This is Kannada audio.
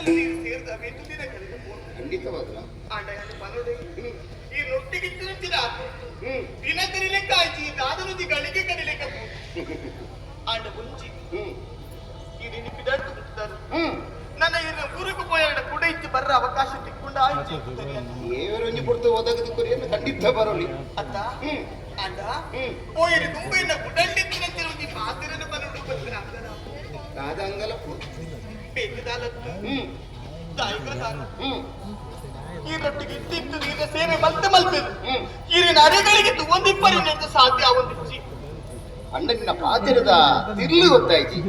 ನೀರು ಸೇರಿದ ಬೇಕು ದಿನಗಳಿಗೆ ಖಂಡಿತವಾಗಲ್ಲ ಆಂಡಗಾಲಿ ಬರೋದೇ ಈ ರೊಟ್ಟಿಗಿಟ್ಟು ದಿನ ಕರಿಲೆಕ್ಕ ಆಯ್ತು ದಾದನುದಿ ಗಳಿಗೆ ಕರಿಲೆಕ್ಕ ಆಂಡ ಮುಂಚಿ ಇದು ನಿಪ್ಪಿದಾಡ್ತು ಬಿಡ್ತಾರೆ ನನ್ನ ಇನ್ನು ಊರಿಗೆ ಪೋಯಾಡ ಕೂಡ ಇತ್ತು ಬರ್ರ ಅವಕಾಶ ತಿಕ್ಕೊಂಡ ಆಯ್ತು ಏವರೊಂಜಿ ಪುಡ್ತು ಓದಾಗದ ಕೊರಿಯನ್ನು ಖಂಡಿತ ಬರೋಲಿ ಅತ್ತ ಅಂಡ ಪೋಯರಿ ತುಂಬೆಯಿಂದ ಗುಡಂಡಿತ್ತಿನಂತೆ ಒಂದು ಮಾತಿರನ್ನು ಬರೋದು ಬಂದ್ರೆ ಅಂಗನ ಕಾದಂಗಲ ಬೇಕದಾಲತ್ತು ತಾಯಿಗದಾನ ಈ ರೊಟ್ಟಿಗೆ ಇತ್ತಿತ್ತು ನೀರ ಸೇವೆ ಮಲ್ತೆ ಮಲ್ಪೆದು ಈರಿನ ಅರೆಗಳಿಗಿತ್ತು ಒಂದಿಪ್ಪರಿ ನಡೆದು ಸಾಧ್ಯ ಒಂದಿಚ್ಚಿ ಅಣ್ಣ ನಿನ್ನ ಪಾತಿರದ ತಿರ್ಲಿ ಗೊತ್ತಾಯ್ತಿ